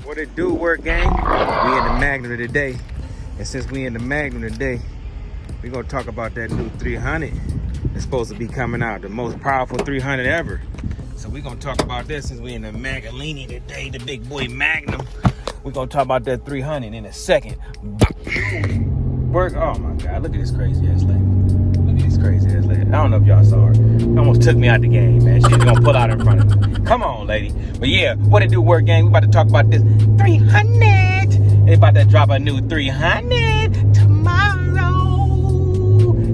What it do, work gang? We in the Magnum today. And since we in the Magnum today, we gonna talk about that new 300. It's supposed to be coming out, the most powerful 300 ever. So we gonna talk about that since we in the Magalini today, the big boy Magnum. We gonna talk about that 300 in a second. Work, oh my God, look at this crazy ass lady. Look at this crazy ass lady. I don't know if y'all saw her. It almost took me out the game, man. She's gonna pull out in front of me. Come on, lady. But yeah, what it do, work gang? We about to talk about this 300. They about to drop a new 300 tomorrow.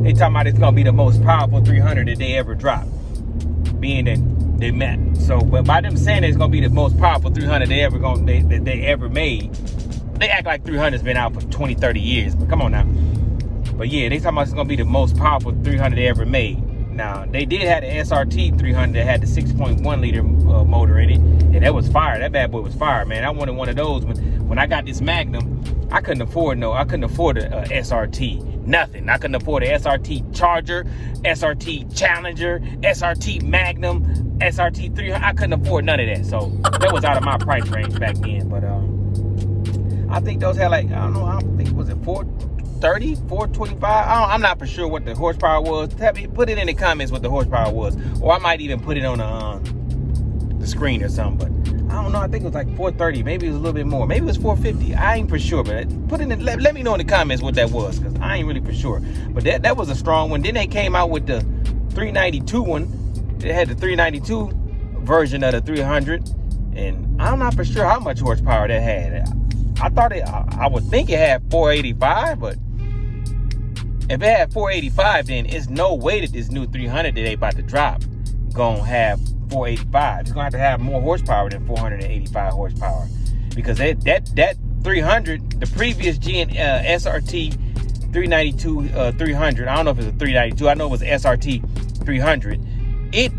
They talking about it's gonna be the most powerful 300 that they ever dropped. Being that they met. So, but by them saying it's gonna be the most powerful 300 they ever made, they act like 300's been out for 20, 30 years. But come on now. But yeah, they talking about it's gonna be the most powerful 300 they ever made. Now, they did have the SRT 300 that had the 6.1 liter motor in it, and that was fire. That bad boy was fire, man. I wanted one of those when I got this Magnum. I couldn't afford a SRT. Nothing. I couldn't afford a SRT Charger, SRT Challenger, SRT Magnum, SRT 300. I couldn't afford none of that. So that was out of my price range back then. But I think those had like, I don't know, I think, was it 430, 425? I'm not for sure what the horsepower was. Put it in the comments what the horsepower was. Or I might even put it on the screen or something. But I don't know. I think it was like 430. Maybe it was a little bit more. Maybe it was 450. I ain't for sure. But let me know in the comments what that was, because I ain't really for sure. But that was a strong one. Then they came out with the 392 one. They had the 392 version of the 300. And I'm not for sure how much horsepower that had. I would think it had 485, but if it had 485, then it's no way that this new 300 that they about to drop gonna have 485. It's gonna have more horsepower than 485 horsepower, because that 300, the previous gen SRT 392 300, I don't know if it's a 392, I know it was SRT 300. It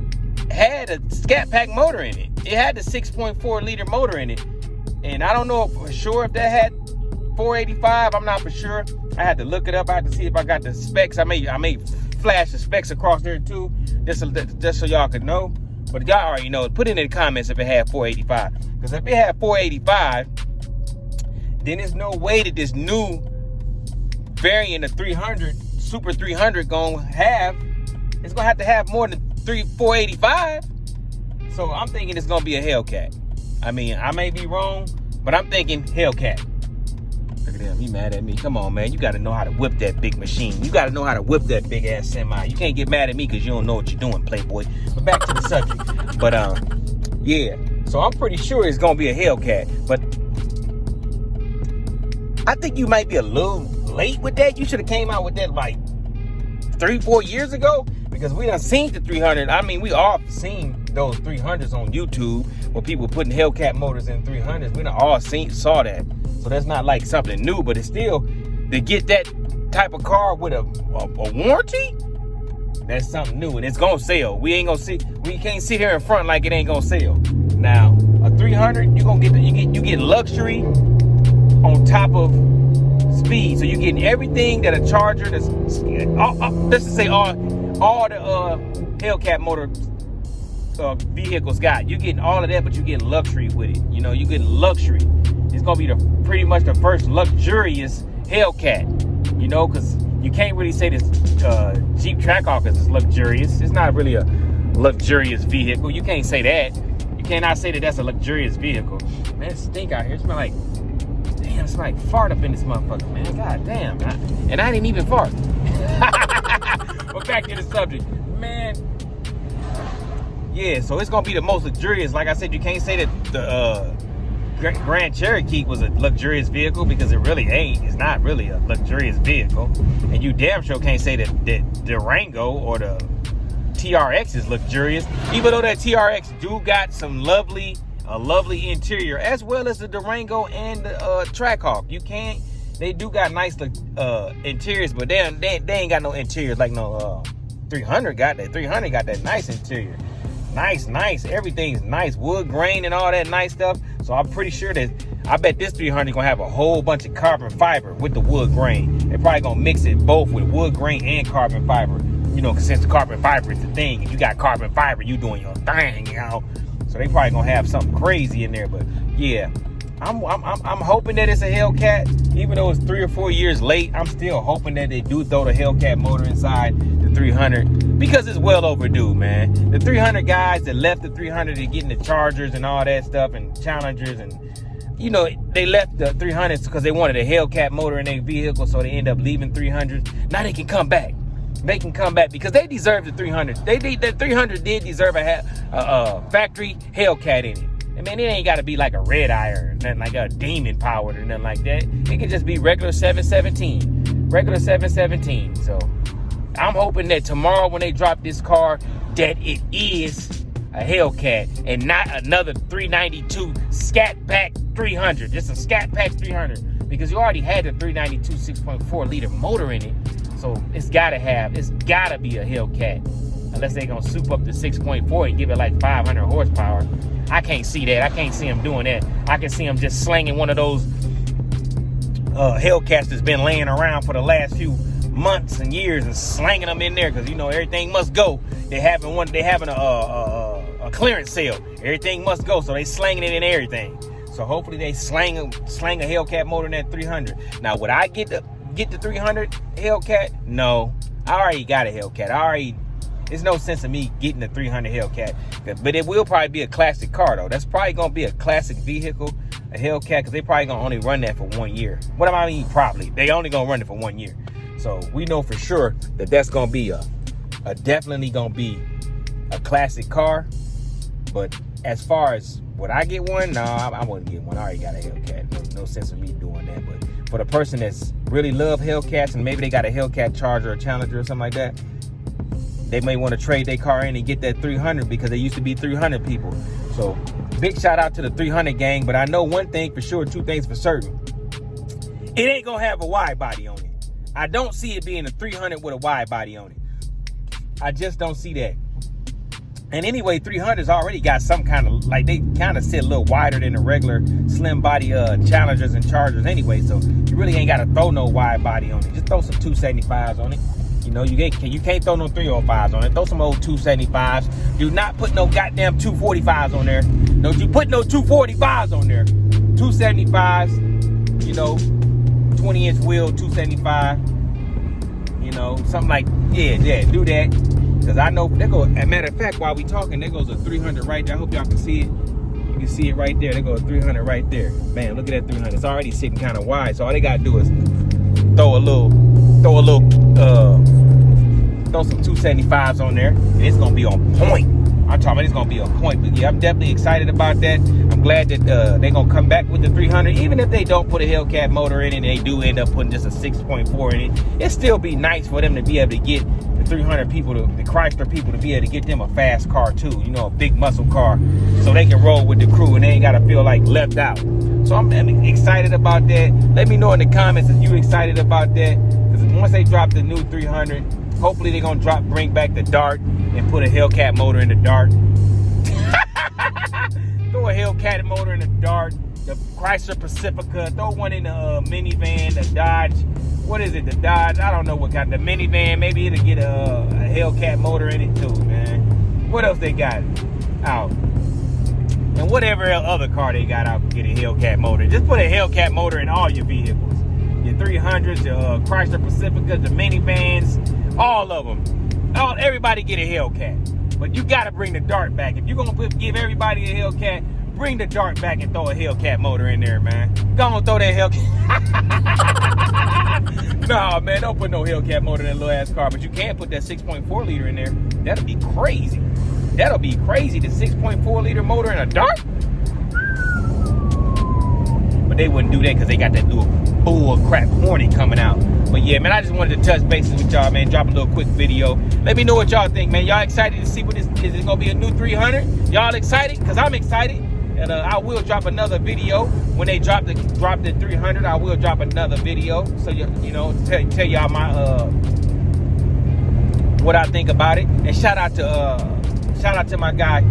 had a Scat Pack motor in it. It had the 6.4 liter motor in it. And I don't know for sure if that had 485. I'm not for sure. I had to look it up. I had to see if I got the specs. I may flash the specs across there too, just so y'all could know. But y'all already know. Put it in the comments if it had 485. Because if it had 485, then there's no way that this new variant of 300, Super 300, it's gonna have to have more than 485. So I'm thinking it's gonna be a Hellcat. I mean, I may be wrong, but I'm thinking Hellcat. Look at him, he mad at me. Come on, man, you gotta know how to whip that big machine. You gotta know how to whip that big ass semi. You can't get mad at me because you don't know what you're doing, Playboy. But back to the subject. But yeah, so I'm pretty sure it's gonna be a Hellcat. But I think you might be a little late with that. You should have came out with that like 3-4 years ago, because we done seen the 300. I mean, we all seen those 300s on YouTube where people putting Hellcat motors in 300s. We done all saw that. So that's not like something new, but it's still, to get that type of car with a warranty, that's something new, and it's gonna sell. We can't sit here in front like it ain't gonna sell. Now, a 300, you get luxury on top of speed. So you're getting everything that a Charger, let's just say all the Hellcat motor vehicles got. You're getting all of that, but you're getting luxury with it. You know, you're getting luxury. It's gonna be pretty much the first luxurious Hellcat. You know, because you can't really say this Jeep Trackhawk is luxurious. It's not really a luxurious vehicle. You can't say that. You cannot say that that's a luxurious vehicle. Man, it stink out here. It smell like, damn, it's like fart up in this motherfucker, man. God damn. And I didn't even fart. But back to the subject, man. Yeah, so it's gonna be the most luxurious. Like I said, you can't say that the Grand Cherokee was a luxurious vehicle, because it really ain't. It's not really a luxurious vehicle. And you damn sure can't say that the Durango or the TRX is luxurious, even though that TRX do got a lovely interior, as well as the Durango and the Trackhawk. They do got nice interiors, but they ain't got no interiors like no 300 got that. 300 got that nice interior. Nice. Everything's nice. Wood grain and all that nice stuff. So I'm pretty sure I bet this 300 gonna have a whole bunch of carbon fiber with the wood grain. They're probably gonna mix it both with wood grain and carbon fiber. You know, because since the carbon fiber is the thing, and you got carbon fiber, you doing your thing, you know. So they probably gonna have something crazy in there. But yeah, I'm hoping that it's a Hellcat, even though it's 3 or 4 years late. I'm still hoping that they do throw the Hellcat motor inside the 300 because it's well overdue, man. The 300 guys that left the 300 to get in the Chargers and all that stuff and Challengers, and you know, they left the 300s because they wanted a Hellcat motor in their vehicle, so they end up leaving 300s. Now they can come back. They can come back because they deserve the 300. The 300 did deserve a factory Hellcat in it. I mean, it ain't got to be like a red eye or nothing like a demon powered or nothing like that. It can just be regular 717. Regular 717. So I'm hoping that tomorrow when they drop this car, that it is a Hellcat and not another 392 Scat Pack 300. Just a Scat Pack 300. Because you already had the 392 6.4 liter motor in it. So it's gotta be a Hellcat. Unless they're gonna soup up the 6.4 and give it like 500 horsepower. I can't see that. I can't see them doing that. I can see them just slinging one of those Hellcats that's been laying around for the last few months and years and slanging them in there because, you know, everything must go. They're having a clearance sale. Everything must go, so they slanging it in everything. So hopefully they slang a Hellcat motor in that 300. Now, would I get the 300 Hellcat? No, I already got a Hellcat. There's no sense of me getting the 300 Hellcat, but it will probably be a classic car though. That's probably gonna be a classic vehicle, a Hellcat, because they probably gonna only run that for 1 year. What do I mean? Probably they only gonna run it for 1 year. So we know for sure that that's gonna be definitely gonna be a classic car. But as far as would I get one? No, I wouldn't get one. I already got a Hellcat. No sense of me doing that. But for the person that's really love Hellcats and maybe they got a Hellcat Charger or Challenger or something like that, they may want to trade their car in and get that 300 because they used to be 300 people. So big shout out to the 300 gang. But I know one thing for sure, two things for certain. It ain't going to have a wide body on it. I don't see it being a 300 with a wide body on it. I just don't see that. And anyway, 300's already got some kind of, like, they kind of sit a little wider than the regular slim body Challengers and Chargers anyway. So you really ain't got to throw no wide body on it. Just throw some 275s on it. You know, you can't throw no 305s on it. Throw some old 275s. Do not put no goddamn 245s on there. Don't you put no 245s on there. 275s, you know, 20-inch wheel, 275. You know, something like, yeah, do that. Because I know, as a matter of fact, while we talking, there goes a 300 right there. I hope y'all can see it. You can see it right there. There goes a 300 right there. Man, look at that 300. It's already sitting kind of wide. So all they got to do is throw some 275s on there, and it's gonna be on point. I'm talking about it's gonna be on point. But yeah, I'm definitely excited about that. I'm glad that they're gonna come back with the 300, even if they don't put a Hellcat motor in it and they do end up putting just a 6.4 in it. It'd still be nice for them to be able to get the 300 people, the Chrysler people, to be able to get them a fast car too, you know, a big muscle car, so they can roll with the crew and they ain't gotta feel like left out. So I'm excited about that. Let me know in the comments if you excited about that, because once they drop the new 300, hopefully they're gonna bring back the Dart and put a Hellcat motor in the Dart. Throw a Hellcat motor in the Dart, the Chrysler Pacifica, throw one in the minivan, the Dodge. What is it? The Dodge? I don't know what kind. The minivan, maybe it'll get a Hellcat motor in it too, man. What else they got out? And whatever other car they got out, get a Hellcat motor. Just put a Hellcat motor in all your vehicles. Your 300s, your Chrysler Pacificas, the minivans, all of them. Everybody get a Hellcat. But you got to bring the Dart back. If you're going to give everybody a Hellcat, bring the Dart back and throw a Hellcat motor in there, man. Go on, throw that Hellcat. Nah, man, don't put no Hellcat motor in that little ass car. But you can put that 6.4 liter in there. That'll be crazy. That'll be crazy. The 6.4 liter motor in a Dart. But they wouldn't do that because they got that new bull crap Hornet coming out. But yeah, man, I just wanted to touch bases with y'all, man. Drop a little quick video. Let me know what y'all think, man. Y'all excited to see what this is? It gonna be a new 300? Y'all excited? Because I'm excited. And I will drop another video when they drop the 300. I will drop another video, so you know, tell y'all my what I think about it. And shout out to my guy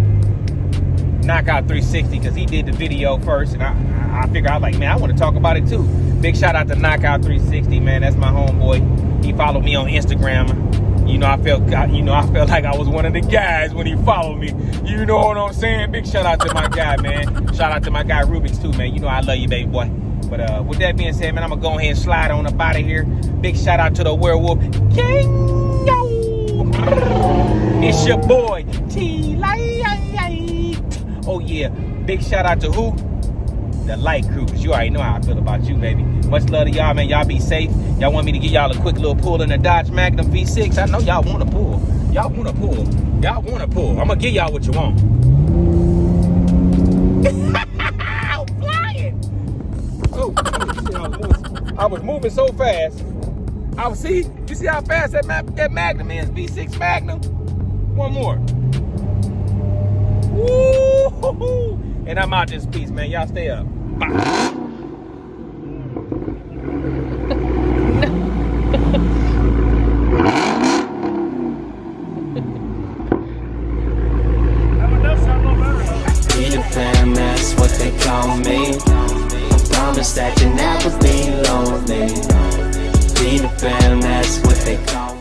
Knockout 360, because he did the video first, and I figured, I was like, man, I want to talk about it too. Big shout out to Knockout 360, man. That's my homeboy. He followed me on Instagram. I felt like I was one of the guys when he followed me. You know what I'm saying? Big shout out to my guy, man. Shout out to my guy Rubik's too, man. You know I love you, baby boy. But with that being said, man, I'm gonna go ahead and slide on up out of here. Big shout out to the werewolf gang. Yo, it's your boy Tlites. Oh yeah, big shout out to who? The light crew, because you already know how I feel about you, baby. Much love to y'all, man. Y'all be safe. Y'all want me to give y'all a quick little pull in the Dodge Magnum V6? I know y'all want to pull. Y'all want to pull. Y'all want to pull. I'm going to give y'all what you want. I'm flying. Oh, I was moving so fast. You see how fast that Magnum is? V6 Magnum. One more. Woo-hoo-hoo. And I'm out this piece, man. Y'all stay up. Bye. Peter Pan, that's what they call me. I promise that you never be lonely. Peter Pan, that's what they call me.